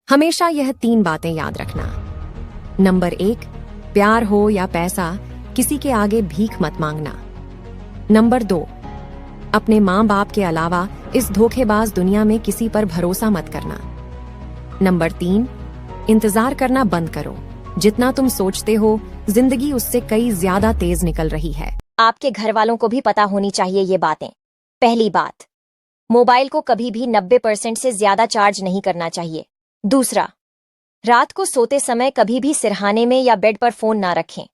हमेशा यह 3 बातें याद रखना। नंबर 1, प्यार हो या पैसा, किसी के आगे भीख मत मांगना। नंबर 2, अपने माँ बाप के अलावा इस धोखेबाज दुनिया में किसी पर भरोसा मत करना। नंबर 3, इंतजार करना बंद करो। जितना तुम सोचते हो, जिंदगी उससे कई ज्यादा तेज निकल रही है। आपके घर वालों को भी पता होनी चाहिए ये बातें। पहली बात, मोबाइल को कभी भी 90% से ज्यादा चार्ज नहीं करना चाहिए। दूसरा, रात को सोते समय कभी भी सिरहाने में या बेड पर फोन ना रखें।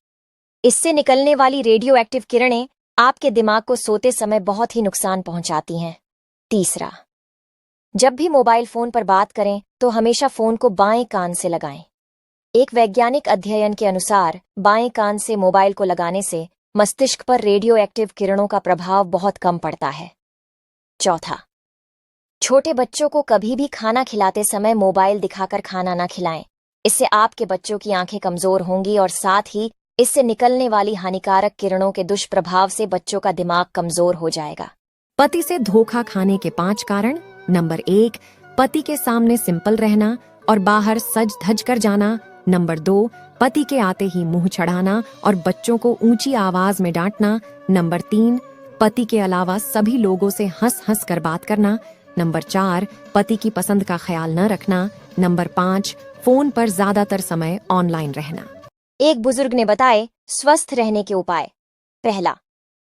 इससे निकलने वाली रेडियो एक्टिव किरणें आपके दिमाग को सोते समय बहुत ही नुकसान पहुंचाती हैं। तीसरा, जब भी मोबाइल फोन पर बात करें तो हमेशा फोन को बाएं कान से लगाएं। एक वैज्ञानिक अध्ययन के अनुसार बाएं कान से मोबाइल को लगाने से मस्तिष्क पर रेडियो एक्टिव किरणों का प्रभाव बहुत कम पड़ता है। चौथा, छोटे बच्चों को कभी भी खाना खिलाते समय मोबाइल दिखाकर खाना ना खिलाएं। इससे आपके बच्चों की आंखें कमजोर होंगी और साथ ही इससे निकलने वाली हानिकारक किरणों के दुष्प्रभाव से बच्चों का दिमाग कमजोर हो जाएगा। पति से धोखा खाने के 5 कारण। नंबर 1, पति के सामने सिंपल रहना और बाहर सज धज कर जाना। नंबर 2, पति के आते ही मुंह चढ़ाना और बच्चों को ऊंची आवाज में डांटना। नंबर 3, पति के अलावा सभी लोगों से हंस हंस कर बात करना। नंबर 4, पति की पसंद का ख्याल न रखना। नंबर 5, फोन पर ज्यादातर समय ऑनलाइन रहना। एक बुजुर्ग ने बताए स्वस्थ रहने के उपाय। पहला,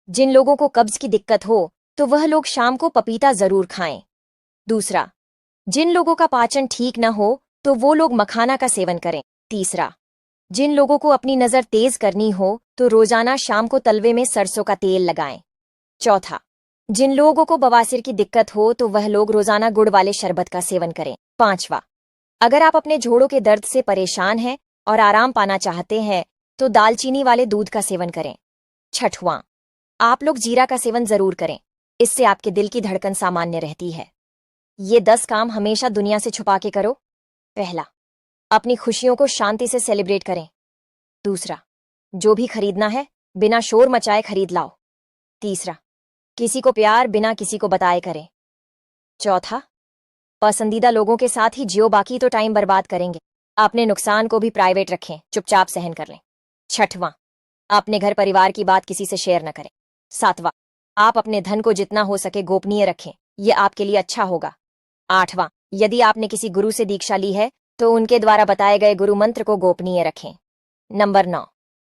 जिन लोगों को कब्ज की दिक्कत हो तो वह लोग शाम को पपीता जरूर खाएं। दूसरा, जिन लोगों का पाचन ठीक न हो तो वो लोग मखाना का सेवन करें। तीसरा, जिन लोगों को अपनी नजर तेज करनी हो तो रोजाना शाम को तलवे में सरसों का तेल लगाएं। चौथा, जिन लोगों को बवासीर की दिक्कत हो तो वह लोग रोजाना गुड़ वाले शरबत का सेवन करें। पांचवा, अगर आप अपने जोड़ों के दर्द से परेशान हैं और आराम पाना चाहते हैं तो दालचीनी वाले दूध का सेवन करें। छठवां, आप लोग जीरा का सेवन जरूर करें। इससे आपके दिल की धड़कन सामान्य रहती है। ये 10 काम हमेशा दुनिया से छुपा के करो। पहला, अपनी खुशियों को शांति से सेलिब्रेट करें। दूसरा, जो भी खरीदना है बिना शोर मचाए खरीद लाओ। तीसरा, किसी को प्यार बिना किसी को बताए करें। चौथा, पसंदीदा लोगों के साथ ही जियो, बाकी तो टाइम बर्बाद करेंगे। अपने नुकसान को भी प्राइवेट रखें, चुपचाप सहन कर लें। छठवां, अपने घर परिवार की बात किसी से शेयर न करें। सातवां, आप अपने धन को जितना हो सके गोपनीय रखें, यह आपके लिए अच्छा होगा। आठवां, यदि आपने किसी गुरु से दीक्षा ली है तो उनके द्वारा बताए गए गुरु मंत्र को गोपनीय रखें। नंबर 9,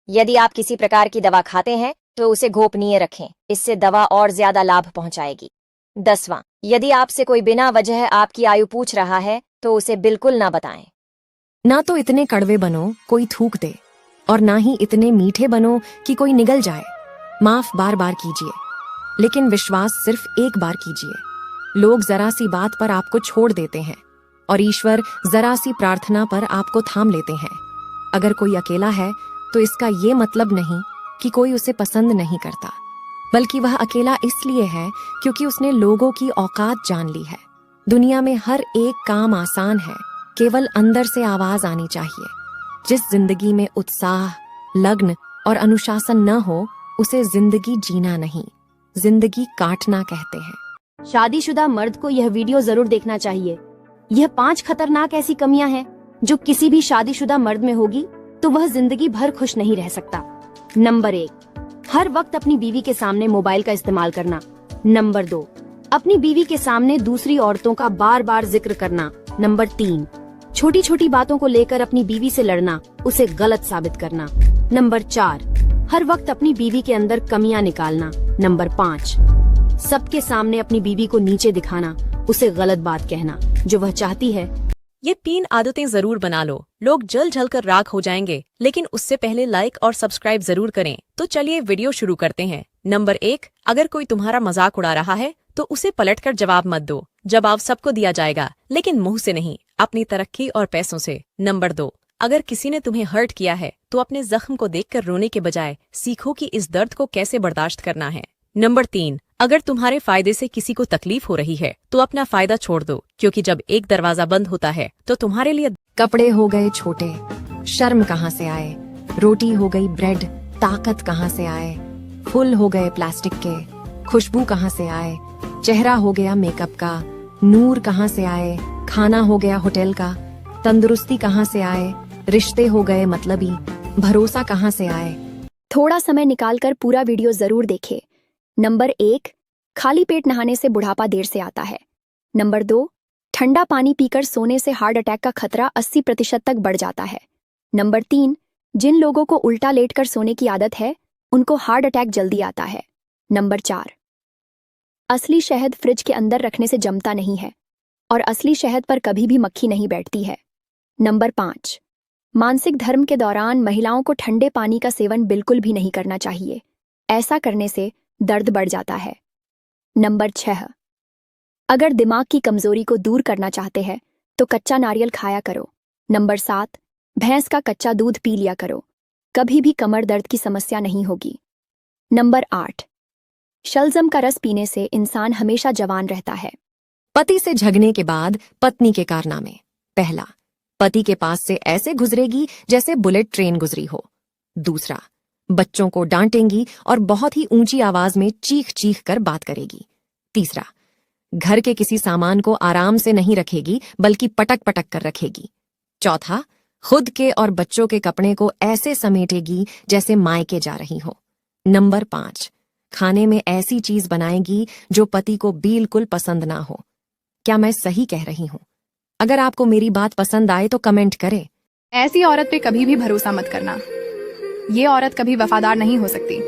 यदि आप किसी प्रकार की दवा खाते हैं तो उसे गोपनीय रखें, इससे दवा और ज्यादा लाभ पहुंचाएगी। 10वां, यदि आपसे कोई बिना वजह आपकी आयु पूछ रहा है तो उसे बिल्कुल ना बताएं। ना तो इतने कड़वे बनो कोई थूक दे और ना ही इतने मीठे बनो कि कोई निगल जाए। माफ बार बार कीजिए, लेकिन विश्वास सिर्फ एक बार कीजिए। लोग जरा सी बात पर आपको छोड़ देते हैं और ईश्वर जरा सी प्रार्थना पर आपको थाम लेते हैं। अगर कोई अकेला है तो इसका ये मतलब नहीं कि कोई उसे पसंद नहीं करता, बल्कि वह अकेला इसलिए है क्योंकि उसने लोगों की औकात जान ली है। दुनिया में हर एक काम आसान है, केवल अंदर से आवाज आनी चाहिए। जिस जिंदगी में उत्साह, लग्न और अनुशासन न हो उसे जिंदगी जीना नहीं, जिंदगी काटना कहते हैं। शादीशुदा मर्द को यह वीडियो जरूर देखना चाहिए। यह 5 खतरनाक ऐसी कमियां हैं जो किसी भी शादीशुदा मर्द में होगी तो वह जिंदगी भर खुश नहीं रह सकता। नंबर 1, हर वक्त अपनी बीवी के सामने मोबाइल का इस्तेमाल करना। नंबर 2, अपनी बीवी के सामने दूसरी औरतों का बार बार जिक्र करना। नंबर 3, छोटी छोटी बातों को लेकर अपनी बीवी से लड़ना, उसे गलत साबित करना। नंबर 4, हर वक्त अपनी बीवी के अंदर कमियां निकालना। नंबर 5, सबके सामने अपनी बीवी को नीचे दिखाना, उसे गलत बात कहना जो वह चाहती है। ये 3 आदतें जरूर बना लो। लोग जल जल कर राख हो जाएंगे, लेकिन उससे पहले लाइक और सब्सक्राइब जरूर करें। तो चलिए वीडियो शुरू करते हैं। नंबर 1, अगर कोई तुम्हारा मजाक उड़ा रहा है तो उसे पलटकर जवाब मत दो। जवाब सबको दिया जाएगा, लेकिन मुंह से नहीं, अपनी तरक्की और पैसों से। नंबर 2, अगर किसी ने तुम्हें हर्ट किया है तो अपने जख्म को देखकर रोने के बजाय सीखो कि इस दर्द को कैसे बर्दाश्त करना है। नंबर 3, अगर तुम्हारे फायदे से किसी को तकलीफ हो रही है तो अपना फायदा छोड़ दो, क्योंकि जब एक दरवाजा बंद होता है तो तुम्हारे लिए कपड़े हो गए छोटे, शर्म कहाँ से आए। रोटी हो गई ब्रेड, ताकत कहाँ से आए। फूल हो गए प्लास्टिक के, खुशबू कहाँ से आए। चेहरा हो गया मेकअप का, नूर कहाँ से आए। खाना हो गया होटल का, तंदुरुस्ती कहाँ से आए, रिश्ते हो गए मतलबी, भरोसा कहाँ से आए। थोड़ा समय निकालकर पूरा वीडियो जरूर देखें। नंबर 1, खाली पेट नहाने से बुढ़ापा देर से आता है। नंबर 2, ठंडा पानी पीकर सोने से हार्ट अटैक का खतरा 80% तक बढ़ जाता है। नंबर 3, जिन लोगों को उल्टा लेटकर सोने की आदत है उनको हार्ट अटैक जल्दी आता है। नंबर 4, असली शहद फ्रिज के अंदर रखने से जमता नहीं है और असली शहद पर कभी भी मक्खी नहीं बैठती है। नंबर 5, मासिक धर्म के दौरान महिलाओं को ठंडे पानी का सेवन बिल्कुल भी नहीं करना चाहिए, ऐसा करने से दर्द बढ़ जाता है। नंबर 6, अगर दिमाग की कमजोरी को दूर करना चाहते हैं तो कच्चा नारियल खाया करो। नंबर 7, भैंस का कच्चा दूध पी लिया करो, कभी भी कमर दर्द की समस्या नहीं होगी। नंबर 8, शलजम का रस पीने से इंसान हमेशा जवान रहता है। पति से झगड़ने के बाद पत्नी के कारनामे। पहला, पति के पास से ऐसे गुजरेगी जैसे बुलेट ट्रेन गुजरी हो। दूसरा, बच्चों को डांटेंगी और बहुत ही ऊंची आवाज में चीख चीख कर बात करेगी। तीसरा, घर के किसी सामान को आराम से नहीं रखेगी बल्कि पटक पटक कर रखेगी। चौथा, खुद के और बच्चों के कपड़े को ऐसे समेटेगी जैसे मायके जा रही हो। नंबर 5, खाने में ऐसी चीज बनाएगी जो पति को बिल्कुल पसंद ना हो। क्या मैं सही कह रही हूं? अगर आपको मेरी बात पसंद आए तो कमेंट करें। ऐसी औरत पे कभी भी भरोसा मत करना। ये औरत कभी वफादार नहीं हो सकती।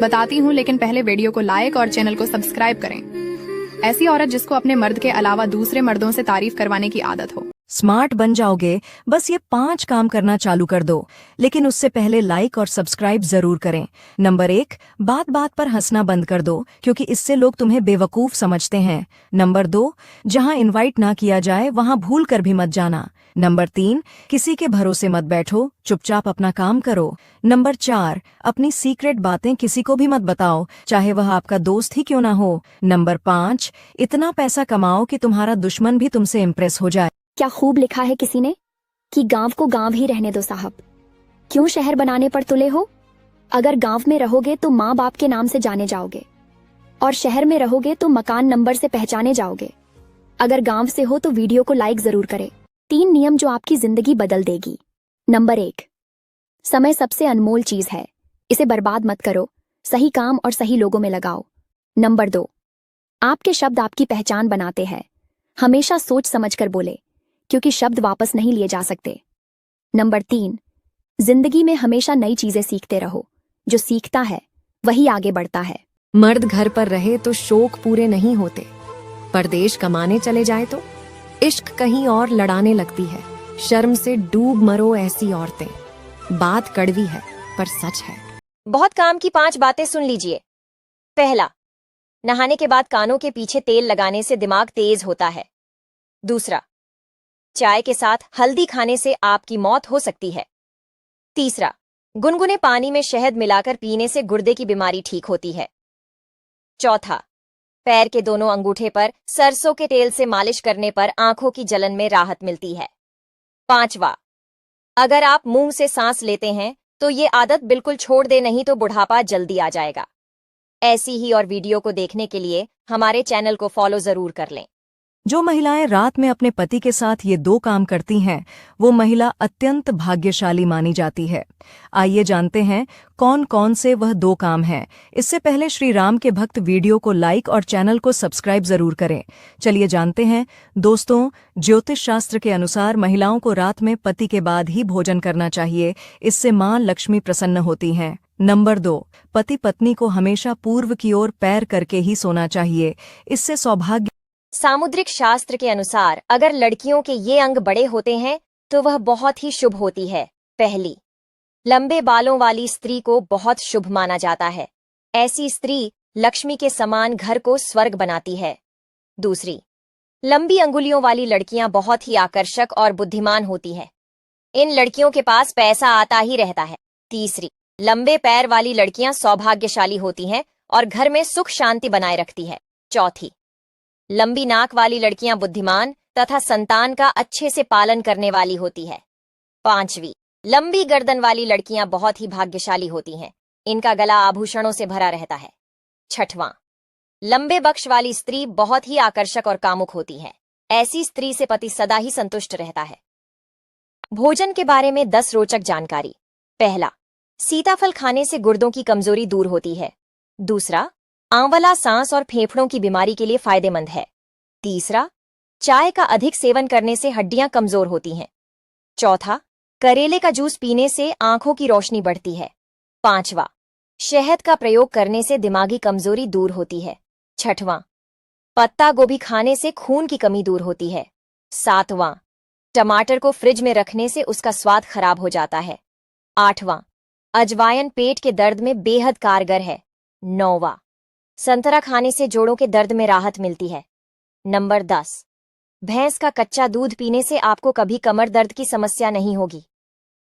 बताती हूँ, लेकिन पहले वीडियो को लाइक और चैनल को सब्सक्राइब करें। ऐसी औरत जिसको अपने मर्द के अलावा दूसरे मर्दों से तारीफ करवाने की आदत हो। स्मार्ट बन जाओगे, बस ये 5 काम करना चालू कर दो, लेकिन उससे पहले लाइक और सब्सक्राइब जरूर करें। नंबर 1, बात बात पर हंसना बंद कर दो, क्योंकि इससे लोग तुम्हें बेवकूफ समझते हैं। नंबर 2, जहां इनवाइट ना किया जाए वहां भूल कर भी मत जाना। नंबर 3, किसी के भरोसे मत बैठो, चुपचाप अपना काम करो। नंबर 4, अपनी सीक्रेट बातें किसी को भी मत बताओ, चाहे वह आपका दोस्त ही क्यों ना हो। नंबर 5, इतना पैसा कमाओ कि तुम्हारा दुश्मन भी तुमसे इम्प्रेस हो जाए। क्या खूब लिखा है किसी ने कि गांव को गांव ही रहने दो साहब, क्यों शहर बनाने पर तुले हो। अगर गांव में रहोगे तो माँ बाप के नाम से जाने जाओगे और शहर में रहोगे तो मकान नंबर से पहचाने जाओगे। अगर गांव से हो तो वीडियो को लाइक जरूर करें। 3 नियम जो आपकी जिंदगी बदल देगी। नंबर 1, समय सबसे अनमोल चीज है, इसे बर्बाद मत करो, सही काम और सही लोगों में लगाओ। नंबर 2, आपके शब्द आपकी पहचान बनाते हैं, हमेशा सोच समझ कर बोले, क्योंकि शब्द वापस नहीं लिए जा सकते। नंबर 3, जिंदगी में हमेशा नई चीजें सीखते रहो, जो सीखता है वही आगे बढ़ता है। मर्द घर पर रहे तो शौक पूरे नहीं होते, परदेश कमाने चले जाए तो इश्क कहीं और लड़ाने लगती है। शर्म से डूब मरो ऐसी औरतें। बात कड़वी है पर सच है। बहुत काम की 5 बातें सुन लीजिए। पहला, नहाने के बाद कानों के पीछे तेल लगाने से दिमाग तेज होता है। दूसरा, चाय के साथ हल्दी खाने से आपकी मौत हो सकती है। तीसरा, गुनगुने पानी में शहद मिलाकर पीने से गुर्दे की बीमारी ठीक होती है। चौथा, पैर के दोनों अंगूठे पर सरसों के तेल से मालिश करने पर आंखों की जलन में राहत मिलती है। 5वां, अगर आप मुंह से सांस लेते हैं तो ये आदत बिल्कुल छोड़ दे, नहीं तो बुढ़ापा जल्दी आ जाएगा। ऐसी ही और वीडियो को देखने के लिए हमारे चैनल को फॉलो जरूर कर लें। जो महिलाएं रात में अपने पति के साथ ये 2 काम करती हैं, वो महिला अत्यंत भाग्यशाली मानी जाती है। आइए जानते हैं कौन कौन से वह 2 काम हैं। इससे पहले श्री राम के भक्त वीडियो को लाइक और चैनल को सब्सक्राइब जरूर करें। चलिए जानते हैं। दोस्तों, ज्योतिष शास्त्र के अनुसार महिलाओं को रात में पति के बाद ही भोजन करना चाहिए, इससे मां लक्ष्मी प्रसन्न होती हैं। नंबर 2, पति पत्नी को हमेशा पूर्व की ओर पैर करके ही सोना चाहिए, इससे सौभाग्य। सामुद्रिक शास्त्र के अनुसार अगर लड़कियों के ये अंग बड़े होते हैं तो वह बहुत ही शुभ होती है। पहली, लंबे बालों वाली स्त्री को बहुत शुभ माना जाता है। ऐसी स्त्री लक्ष्मी के समान घर को स्वर्ग बनाती है। दूसरी, लंबी अंगुलियों वाली लड़कियां बहुत ही आकर्षक और बुद्धिमान होती है। इन लड़कियों के पास पैसा आता ही रहता है। तीसरी, लंबे पैर वाली लड़कियां सौभाग्यशाली होती हैं और घर में सुख शांति बनाए रखती है। चौथी, लंबी नाक वाली लड़कियां बुद्धिमान तथा संतान का अच्छे से पालन करने वाली होती है। 5वीं, लंबी गर्दन वाली लड़कियां बहुत ही भाग्यशाली होती हैं, इनका गला आभूषणों से भरा रहता है। 6वां, लंबे बक्ष वाली स्त्री बहुत ही आकर्षक और कामुक होती है। ऐसी स्त्री से पति सदा ही संतुष्ट रहता है। भोजन के बारे में 10 रोचक जानकारी। पहला, सीताफल खाने से गुर्दों की कमजोरी दूर होती है। दूसरा, आंवला सांस और फेफड़ों की बीमारी के लिए फायदेमंद है। तीसरा, चाय का अधिक सेवन करने से हड्डियां कमजोर होती हैं। चौथा, करेले का जूस पीने से आंखों की रोशनी बढ़ती है। पांचवा, शहद का प्रयोग करने से दिमागी कमजोरी दूर होती है। छठवां, पत्ता गोभी खाने से खून की कमी दूर होती है। सातवां, टमाटर को फ्रिज में रखने से उसका स्वाद खराब हो जाता है। आठवां, अजवायन पेट के दर्द में बेहद कारगर है। नौवां, संतरा खाने से जोड़ों के दर्द में राहत मिलती है। नंबर 10, भैंस का कच्चा दूध पीने से आपको कभी कमर दर्द की समस्या नहीं होगी।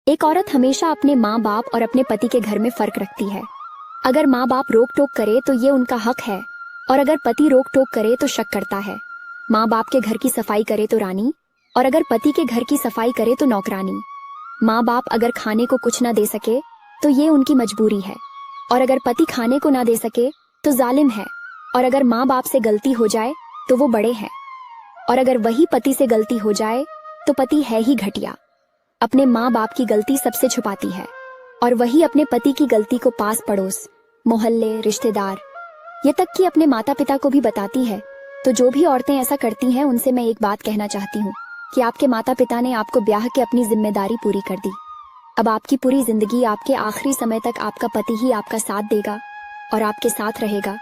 एक औरत हमेशा अपने माँ बाप और अपने पति के घर में फर्क रखती है। अगर माँ बाप रोक टोक करे तो ये उनका हक है, और अगर पति रोक टोक करे तो शक करता है। माँ बाप के घर की सफाई करे तो रानी, और अगर पति के घर की सफाई करे तो नौकरानी। माँ बाप अगर खाने को कुछ ना दे सके तो ये उनकी मजबूरी है, और अगर पति खाने को ना दे सके तो जालिम है, और अगर माँ बाप से गलती हो जाए तो वो बड़े हैं, और अगर वही पति से गलती हो जाए तो पति है ही घटिया। अपने माँ बाप की गलती सबसे छुपाती है, और वही अपने पति की गलती को पास पड़ोस, मोहल्ले, रिश्तेदार, ये तक कि अपने माता पिता को भी बताती है। तो जो भी औरतें ऐसा करती हैं उनसे मैं एक बात कहना चाहती हूँ कि आपके माता पिता ने आपको ब्याह के अपनी जिम्मेदारी पूरी कर दी। अब आपकी पूरी जिंदगी, आपके आखिरी समय तक आपका पति ही आपका साथ देगा और आपके साथ रहेगा।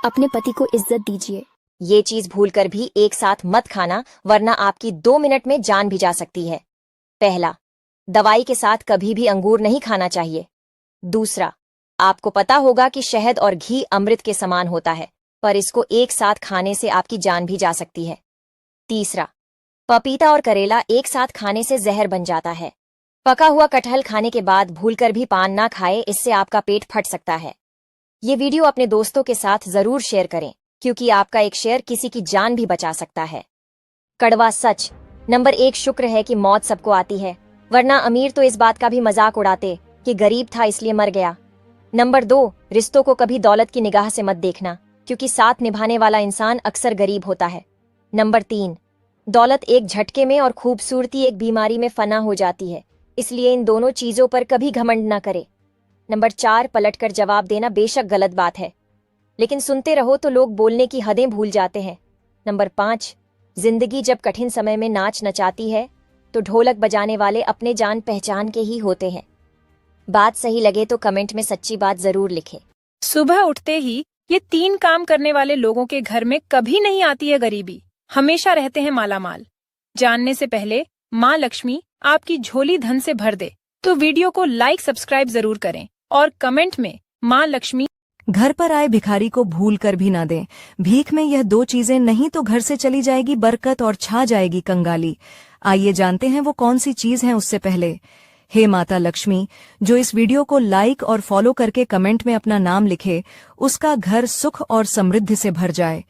अपने पति को इज्जत दीजिए। ये चीज भूलकर भी एक साथ मत खाना, वरना आपकी 2 मिनट में जान भी जा सकती है। पहला, दवाई के साथ कभी भी अंगूर नहीं खाना चाहिए। दूसरा, आपको पता होगा कि शहद और घी अमृत के समान होता है, पर इसको एक साथ खाने से आपकी जान भी जा सकती है। तीसरा, पपीता और करेला एक साथ खाने से जहर बन जाता है। पका हुआ कटहल खाने के बाद भूलकर भी पान ना खाए, इससे आपका पेट फट सकता है। ये वीडियो अपने दोस्तों के साथ जरूर शेयर करें, क्योंकि आपका एक शेयर किसी की जान भी बचा सकता है। कड़वा सच। नंबर 1, शुक्र है कि मौत सबको आती है, वरना अमीर तो इस बात का भी मजाक उड़ाते कि गरीब था इसलिए मर गया। नंबर 2, रिश्तों को कभी दौलत की निगाह से मत देखना, क्योंकि साथ निभाने वाला इंसान अक्सर गरीब होता है। नंबर 3, दौलत एक झटके में और खूबसूरती एक बीमारी में फना हो जाती है, इसलिए इन दोनों चीजों पर कभी घमंड न करे। नंबर 4, पलटकर जवाब देना बेशक गलत बात है, लेकिन सुनते रहो तो लोग बोलने की हदें भूल जाते हैं। नंबर 5, जिंदगी जब कठिन समय में नाच नचाती है तो ढोलक बजाने वाले अपने जान पहचान के ही होते हैं। बात सही लगे तो कमेंट में सच्ची बात जरूर लिखें। सुबह उठते ही ये 3 काम करने वाले लोगों के घर में कभी नहीं आती है गरीबी, हमेशा रहते हैं मालामाल। जानने से पहले माँ लक्ष्मी आपकी झोली धन से भर दे, तो वीडियो को लाइक सब्सक्राइब जरूर करें और कमेंट में माँ लक्ष्मी। घर पर आए भिखारी को भूल कर भी ना दें। भीख में यह 2 चीजें नहीं तो घर से चली जाएगी बरकत और छा जाएगी कंगाली। आइए जानते हैं वो कौन सी चीज है। उससे पहले, हे माता लक्ष्मी, जो इस वीडियो को लाइक और फॉलो करके कमेंट में अपना नाम लिखे, उसका घर सुख और समृद्धि से भर जाए।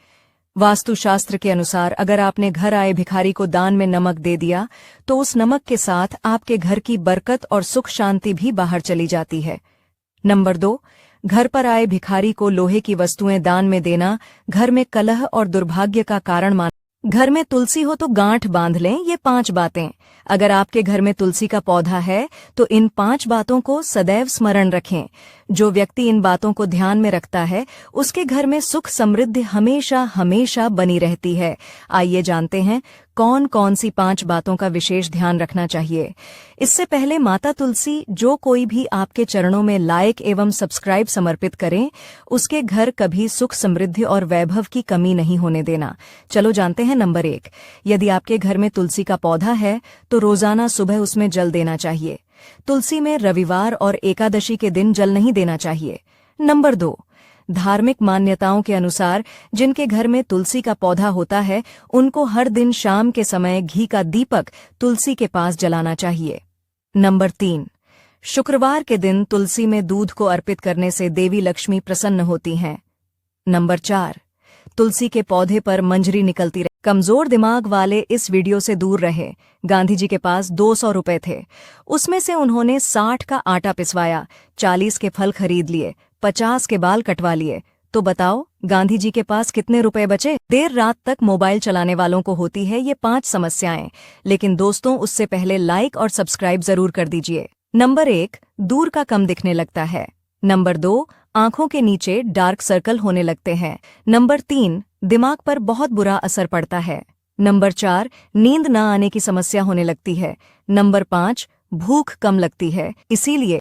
वास्तुशास्त्र के अनुसार अगर आपने घर आए भिखारी को दान में नमक दे दिया तो उस नमक के साथ आपके घर की बरकत और सुख शांति भी बाहर चली जाती है। नंबर 2, घर पर आए भिखारी को लोहे की वस्तुएं दान में देना घर में कलह और दुर्भाग्य का कारण मान। घर में तुलसी हो तो गांठ बांध लें। ये 5 बातें। अगर आपके घर में तुलसी का पौधा है तो इन 5 बातों को सदैव स्मरण रखें। जो व्यक्ति इन बातों को ध्यान में रखता है उसके घर में सुख समृद्धि हमेशा हमेशा बनी रहती है। आइए जानते हैं कौन कौन सी 5 बातों का विशेष ध्यान रखना चाहिए। इससे पहले माता तुलसी जो कोई भी आपके चरणों में लाइक एवं सब्सक्राइब समर्पित करें, उसके घर कभी सुख समृद्धि और वैभव की कमी नहीं होने देना। चलो जानते हैं। नंबर 1, यदि आपके घर में तुलसी का पौधा है तो रोजाना सुबह उसमें जल देना चाहिए। तुलसी में रविवार और एकादशी के दिन जल नहीं देना चाहिए। नंबर 2, धार्मिक मान्यताओं के अनुसार जिनके घर में तुलसी का पौधा होता है उनको हर दिन शाम के समय घी का दीपक तुलसी के पास जलाना चाहिए। नंबर 3, शुक्रवार के दिन तुलसी में दूध को अर्पित करने से देवी लक्ष्मी प्रसन्न होती हैं। नंबर 4, तुलसी के पौधे पर मंजरी निकलती रहे। कमजोर दिमाग वाले इस वीडियो से दूर रहे। गांधी जी के पास 200 रुपए थे, उसमें से उन्होंने 60 का आटा पिसवाया, 40 के फल खरीद लिए, 50 के बाल कटवा लिए, तो बताओ गांधी जी के पास कितने रुपए बचे? देर रात तक मोबाइल चलाने वालों को होती है ये 5 समस्याएं, लेकिन दोस्तों उससे पहले लाइक और सब्सक्राइब जरूर कर दीजिए। नंबर 1, दूर का कम दिखने लगता है। नंबर 2, आंखों के नीचे डार्क सर्कल होने लगते हैं। नंबर 3, दिमाग पर बहुत बुरा असर पड़ता है। नंबर 4, नींद न आने की समस्या होने लगती है। नंबर 5, भूख कम लगती है। इसीलिए